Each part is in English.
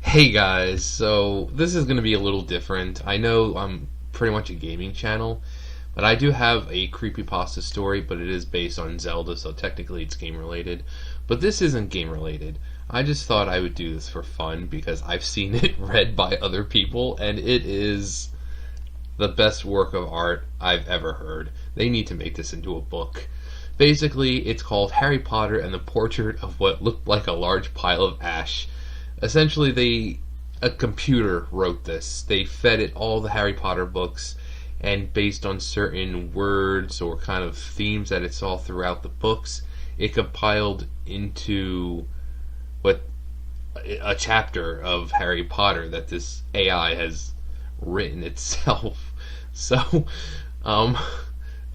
Hey guys, so this is going to be a little different. I know I'm pretty much a gaming channel, but I do have a creepypasta story, but it is based on Zelda, so technically it's game related. But this isn't game related. I just thought I would do this for fun because I've seen it read by other people, and it is the best work of art I've ever heard. They need to make this into a book. Basically, it's called Harry Potter and the Portrait of What Looked Like a Large Pile of Ash. Essentially, a computer wrote this. They fed it all the Harry Potter books, and based on certain words or kind of themes that it saw throughout the books, it compiled into what a chapter of Harry Potter that this AI has written itself. So, um,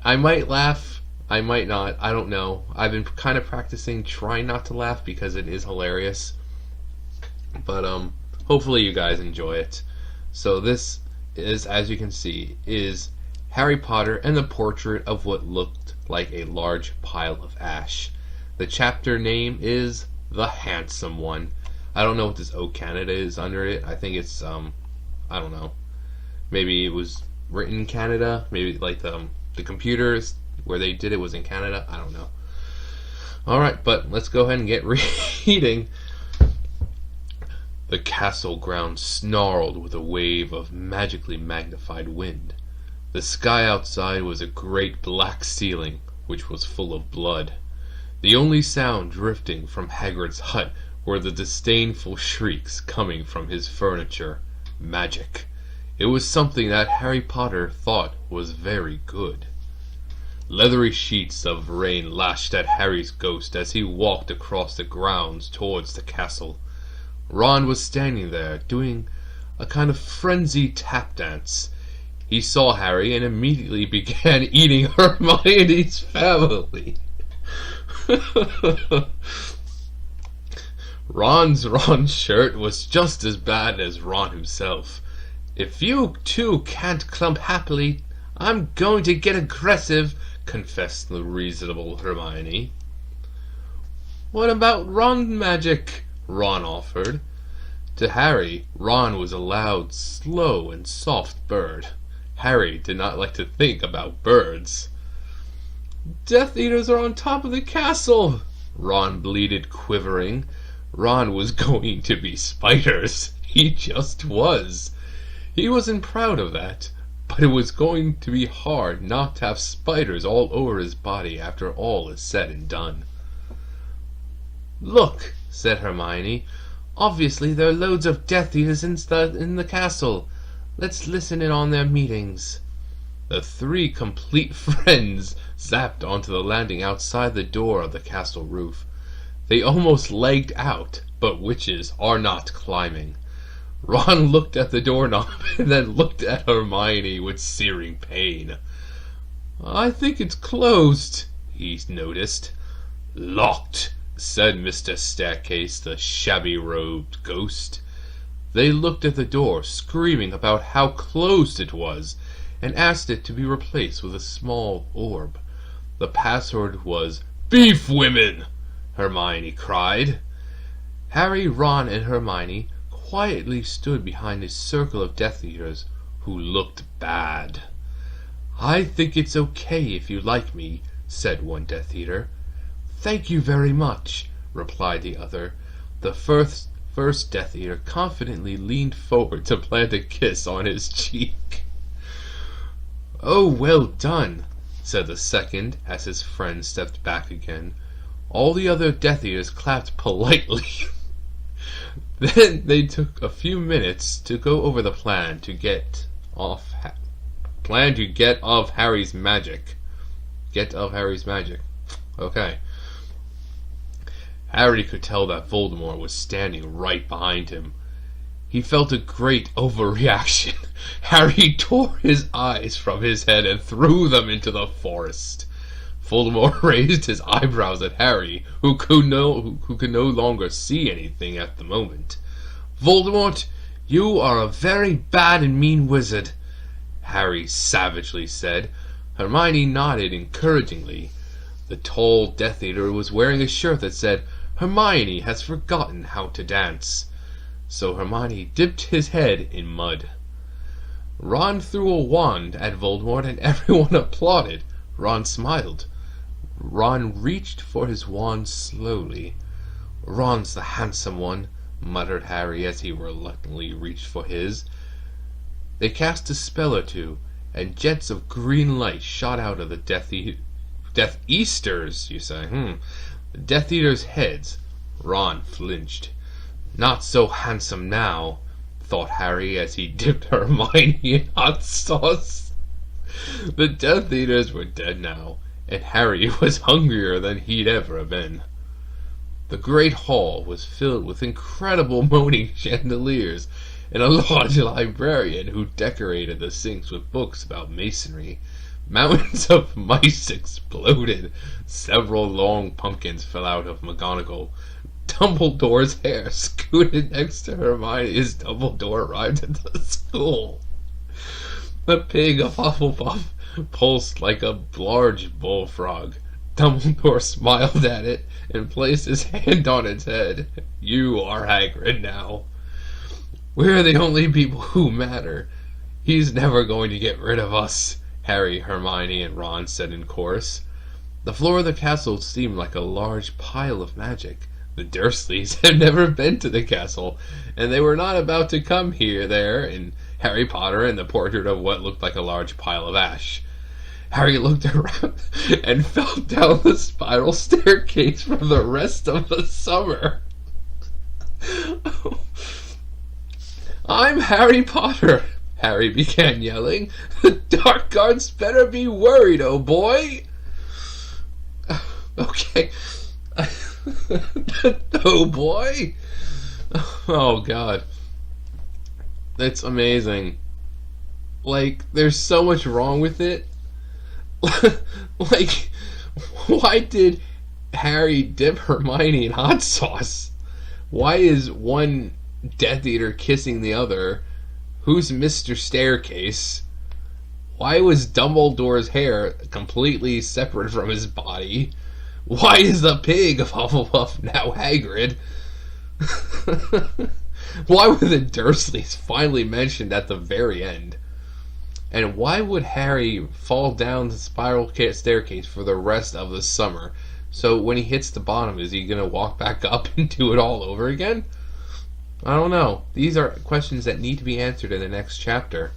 I might laugh. I might not. I don't know. I've been kind of practicing trying not to laugh because it is hilarious. But hopefully you guys enjoy it. So this is, as you can see, is Harry Potter and the Portrait of What Looked Like a Large Pile of Ash. The chapter name is The Handsome One. I don't know what this O Canada is under it. I think it's I don't know. Maybe it was written in Canada. Maybe like the computers where they did it was in Canada. I don't know. All right, but let's go ahead and get reading. The castle grounds snarled with a wave of magically magnified wind. The sky outside was a great black ceiling, which was full of blood. The only sound drifting from Hagrid's hut were the disdainful shrieks coming from his furniture. Magic. It was something that Harry Potter thought was very good. Leathery sheets of rain lashed at Harry's ghost as he walked across the grounds towards the castle. Ron was standing there, doing a kind of frenzied tap dance. He saw Harry and immediately began eating Hermione's family. Ron's shirt was just as bad as Ron himself. "If you two can't clump happily, I'm going to get aggressive," confessed the reasonable Hermione. "What about Ron magic?" Ron offered. To Harry, Ron was a loud, slow, and soft bird. Harry did not like to think about birds. "Death Eaters are on top of the castle," Ron bleated, quivering. Ron was going to be spiders. He just was. He wasn't proud of that, but it was going to be hard not to have spiders all over his body after all is said and done. "Look," said Hermione. "Obviously there are loads of Death Eaters in the castle. Let's listen in on their meetings." The three complete friends zapped onto the landing outside the door of the castle roof. They almost legged out, but witches are not climbing. Ron looked at the doorknob and then looked at Hermione with searing pain. "I think it's closed," he noticed. "Locked," said Mr. Staircase, the shabby-robed ghost. They looked at the door, screaming about how closed it was, and asked it to be replaced with a small orb. The password was "Beef Women!" Hermione cried. Harry, Ron, and Hermione quietly stood behind a circle of Death Eaters who looked bad. "I think it's okay if you like me," said one Death Eater. "Thank you very much," replied the other. The first Death Eater confidently leaned forward to plant a kiss on his cheek. "Oh, well done," said the second as his friend stepped back again. All the other Death Eaters clapped politely. Then they took a few minutes to go over the plan to get off Harry's magic. Get of Harry's magic. Okay. Harry could tell that Voldemort was standing right behind him. He felt a great overreaction. Harry tore his eyes from his head and threw them into the forest. Voldemort raised his eyebrows at Harry, who could no longer see anything at the moment. "Voldemort, you are a very bad and mean wizard," Harry savagely said. Hermione nodded encouragingly. The tall Death Eater was wearing a shirt that said, "Hermione has forgotten how to dance." so Hermione dipped his head in mud. Ron threw a wand at Voldemort and everyone applauded. Ron smiled. Ron reached for his wand slowly. Ron's the handsome one, muttered Harry as he reluctantly reached for his. They cast a spell or two, and jets of green light shot out of the Death Eaters, you say? The Death Eaters' heads. Ron flinched. Not so handsome now, thought Harry as he dipped Hermione in hot sauce. The Death Eaters were dead now, and Harry was hungrier than he'd ever been. The great hall was filled with incredible moaning chandeliers and a large librarian who decorated the sinks with books about masonry. Mountains of mice exploded. Several long pumpkins fell out of McGonagall. Dumbledore's hair scooted next to Hermione as Dumbledore arrived at the school. The pig of Hufflepuff pulsed like a large bullfrog. Dumbledore smiled at it and placed his hand on its head. You are Hagrid now. We're the only people who matter. He's never going to get rid of us, Harry, Hermione, and Ron said in chorus. The floor of the castle seemed like a large pile of magic. The Dursleys had never been to the castle, and they were not about to come there in Harry Potter and the portrait of what looked like a large pile of ash. Harry looked around and fell down the spiral staircase for the rest of the summer. I'm Harry Potter, Harry began yelling. The Dark Guards better be worried, oh boy. Okay. Oh boy. Oh god. That's amazing. Like, there's so much wrong with it. Like, why did Harry dip Hermione in hot sauce? Why is one Death Eater kissing the other? Who's Mr. Staircase? Why was Dumbledore's hair completely separate from his body? Why is the pig of Hufflepuff now Hagrid? Why were the Dursleys finally mentioned at the very end? And why would Harry fall down the spiral staircase for the rest of the summer? So when he hits the bottom, is he going to walk back up and do it all over again? I don't know. These are questions that need to be answered in the next chapter.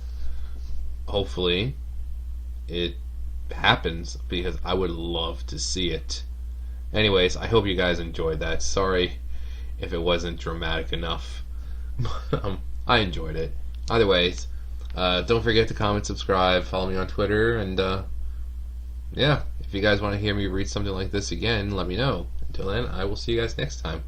Hopefully, it happens, because I would love to see it. Anyways, I hope you guys enjoyed that. Sorry if it wasn't dramatic enough. I enjoyed it. Either ways, don't forget to comment, subscribe, follow me on Twitter, and yeah, if you guys want to hear me read something like this again, let me know. Until then, I will see you guys next time.